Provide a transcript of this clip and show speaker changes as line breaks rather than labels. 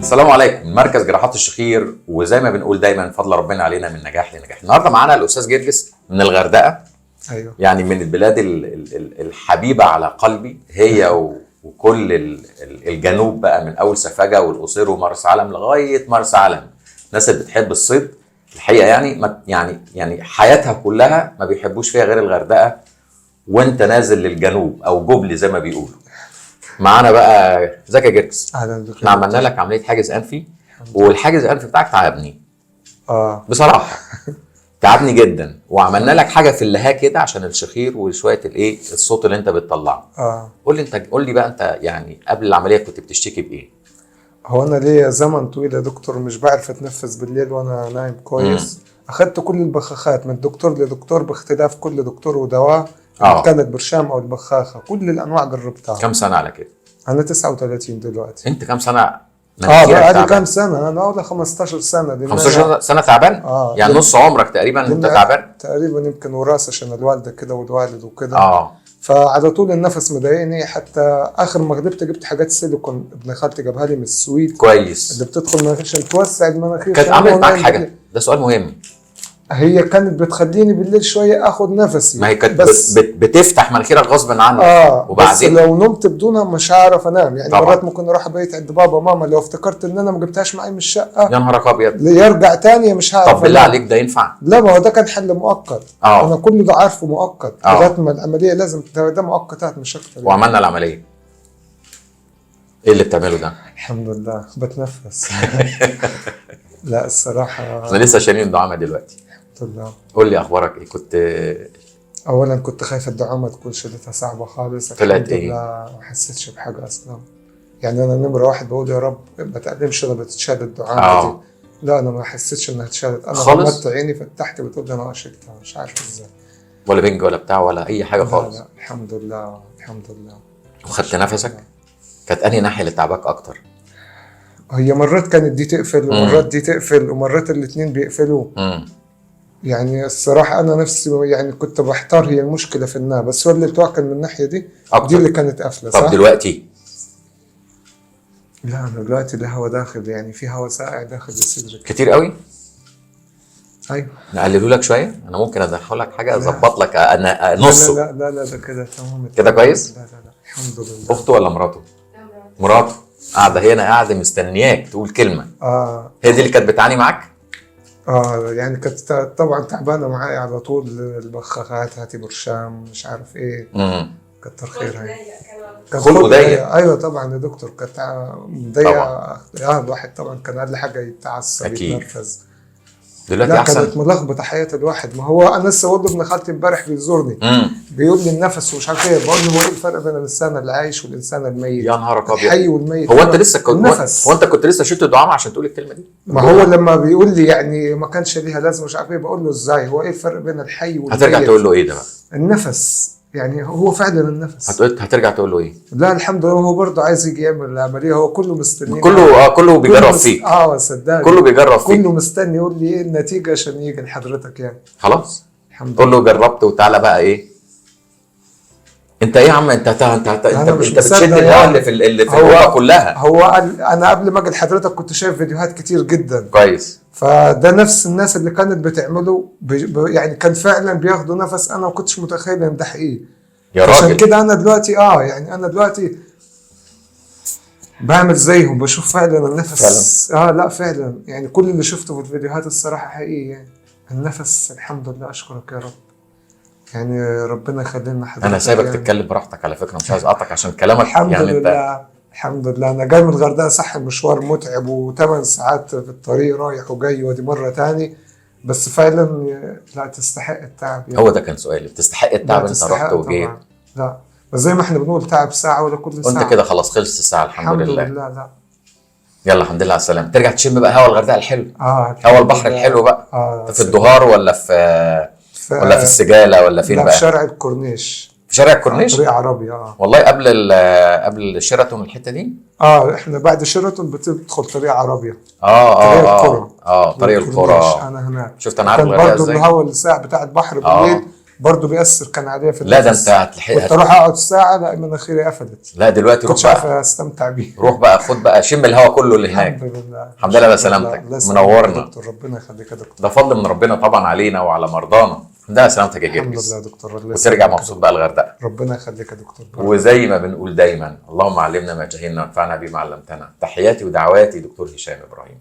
السلام عليكم. مركز جراحات الشخير، وزي ما بنقول دايما فضل ربنا علينا من نجاح لنجاح. النهارده معانا الاستاذ جرجس من الغردقه.
ايوه،
يعني من البلاد الحبيبه على قلبي، هي وكل الجنوب بقى، من اول سفاجه والقصير ومرسى علم لغايه مرسى علم. الناس اللي بتحب الصيد الحقيقه يعني حياتها كلها ما بيحبوش فيها غير الغردقه، وانت نازل للجنوب او جبلي زي ما بيقولوا. معانا بقى ازيك يا جرجس؟
اهلا بك.
احنا عملنا لك عمليه حاجز انفي، والحاجز الانفي بتاعك تعبني بصراحه. تعبني جدا، وعملنا لك حاجه في اللهاه كده عشان الشخير وشويه الصوت اللي انت بتطلعه. قول لي بقى، انت يعني قبل العمليه كنت بتشتكي بايه؟
هو انا ليا زمن طويل يا دكتور مش بعرف اتنفس بالليل وانا نايم كويس. اخدت كل البخاخات من دكتور لدكتور باختلاف كل دكتور ودواء. كانت برشام او البخاخه، كل الانواع جربتها.
كم سنه على كده؟
انا 39 دلوقتي.
انت كم سنه؟
بقالي كام سنه؟ انا اولى 15 سنه.
15 سنه تعبان؟ يعني نص عمرك تقريبا انت تعبان؟
تقريبا، يمكن وراثه عشان الوالده كده والوالد وكده. فعلى طول النفس مضايقني، حتى اخر ما غلبت جبت حاجات سيليكون، ابن خالتي جابها لي من السويد
كويس،
اللي بتدخل مناخير عشان توسع المناخير.
كانت عملت معاك حاجه؟ ده سؤال مهم.
هي كانت بتخليني بالليل شويه اخد نفسي،
ما هي كانت بتفتح مناخيرك غصب عنك.
وبعدين بس لو نمت بدونها مش هعرف انام يعني. طبعا. مرات ممكن اروح بيت عند بابا ماما، لو افتكرت ان انا ما جبتهاش معي من الشقه
يا نهارك ابيض
يرجع تاني مش هعرف.
طب بالله عليك ده ينفع؟
لا، ما هو ده كان حل مؤقت. انا كل ده عارفه مؤقت لغايه ما العمليه لازم ده مؤقتات مش اكتر.
وعملنا العمليه، ايه اللي بتعمله ده؟
الحمد لله بتنفس. لا الصراحه
احنا لسه شايلين الدعامه دلوقتي.
الحمد لله.
قول لي اخبارك ايه؟
اولا كنت خايف الدعامه تكون شدتها صعبه خالص.
طلعت
الحمد لله ما حسيتش بحاجه اصلا. يعني انا نمره واحد بقول يا رب ما تقلمش لما تتشال الدعامه دي. لا انا ما حسيتش انها اتشالت. انا غمضت عيني فتحت بتقول لي انا شلتها مش عارف ازاي.
ولا بنج ولا بتاع ولا اي حاجه خالص؟
لا الحمد لله الحمد لله.
وخدت نفسك؟ كانت انهي ناحيه اللي تعباك اكتر؟
هي مرات كانت دي تقفل ومرات دي تقفل ومرات الاثنين بيقفلوا. يعني الصراحه انا نفسي يعني كنت بحتار هي المشكله في النار، بس هو اللي كان من الناحيه دي أكتر. دي اللي كانت قافله صح؟
طب دلوقتي؟
لا انا دلوقتي الهواء داخل، يعني في هواء ساقع داخل لصدرك
كتير قوي.
ايوه
نقلله لك شويه، انا ممكن ادخل لك حاجه اظبط لك انا نصه.
لا لا لا ده كده تمام
كده كويس.
لا لا لا الحمد لله.
اخته ولا مراته؟ مراته قاعده هنا، قاعده مستنياك تقول كلمه. هي دي اللي كانت بتعاني معاك؟
يعني كانت طبعا تعبانه معايا على طول. البخاخات هاتي برشام مش عارف ايه. كتر خيرها.
خلقه ضيق.
ايوه طبعا يا دكتور كانت مضيقه. الواحد طبعا كان اقل حاجه يتعصب يتنرفز.
دلوقتي
لا
احسن.
كانت ملخبطه حياه الواحد. ما هو انا لسه بقول ابن خالتي امبارح بيزورني بيقول لي النفس ومش عارف ايه. بقول له هو ايه الفرق بين الانسان اللي عايش والانسان الميت؟
يا نهارك ابيض.
الحي والميت.
هو انت لسه كنت لسه شلت الدعامه عشان تقول الكلمه دي؟
ما هو لما بيقول لي يعني ما كانش ليها لازمه مش عارف ايه، بقول له ازاي هو ايه الفرق بين الحي والميت؟
هترجع تقول له ايه ده بقى؟
النفس. يعني هو فعلا النفس.
هترجع تقول له ايه؟
لا الحمد لله هو برضه عايز يجي يعمل العمليه. هو كله مستني.
كله بيجرب فيك.
صدقني
كله بيجرب فيك.
كله مستني يقول لي ايه النتيجه عشان يجي لحضرتك يعني.
خلاص
الحمد
لله. كله جربت وتعالى بقى ايه؟ انت ايه يا عم؟ انت بتشد الهواء اللي في الغرفه كلها.
هو انا قبل ما اجي لحضرتك كنت شايف فيديوهات كتير جدا.
كويس.
فده نفس الناس اللي كانت بتعمله يعني كان فعلا بياخدوا نفس. انا ما كنتش متخيل ان ده حقيقي
يا راجل.
عشان كده انا دلوقتي يعني انا دلوقتي بعمل زيهم بشوف فعلا النفس فعلا. لا فعلا يعني كل اللي شفته في الفيديوهات الصراحه حقيقي. يعني النفس الحمد لله اشكرك يا رب. يعني ربنا يخلينا حضرتك.
انا سايبك يعني تتكلم براحتك على فكره، مش عايز اقطعك عشان كلامك.
الحمد
يعني
لله الحمد لله. انا جاي من الغردقه صح، مشوار متعب و8 ساعات في الطريق رايح وجاي ودي مره تاني، بس فعلا لا تستحق التعب يعني.
هو ده كان سؤالي، تستحق التعب؟ انت رحت وجيت.
لا بس زي ما احنا بنقول تعب ساعه ولا كل ساعه.
وانت كده خلاص خلص الساعه الحمد لله.
لا
يلا الحمد لله على السلامه. ترجع تشم بقى هوا الغردقه الحلو.
هوا
البحر الحلو بقى. في الدهار ولا ولا في السجاله ولا فين بقى؟
في شارع الكورنيش.
في شارع الكورنيش؟
طريق عربي.
والله قبل شيراتون الحته دي.
احنا بعد شيراتون بتدخل طريق عربي.
طريق القرى. طريق القرى.
انا هناك
شفت انا عارف
الغردقه ازاي. برضه الهوا الساعه بتاع البحر بالليل برضه بيأثر كان عليا في
لا ده
النفس.
انت هتلحق
كنت اروح اقعد ساعه لا مناخيري قفلت،
لا دلوقتي
كنتش
روح
عارف
بقى،
استمتع بيه.
روح بقى خد بقى شم الهواء كله اللي هناك.
الحمد لله.
الحمد لله على
الحمد لله.
سلامتك،
الله يسلمك
منورنا.
يا دكتور، ربنا يخليك يا دكتور.
ده فضل من ربنا طبعا علينا وعلى مرضانا. الحمد لله على سلامتك يا
الحمد
جرجس.
لله يا دكتور، الله
وترجع
يسلمك يا
مبسوط بقى الغردقه.
ربنا يخليك يا دكتور.
وزي ما بنقول دايما اللهم علمنا ما جهلنا وانفعنا بما علمتنا. تحياتي ودعواتي دكتور هشام ابراهيم.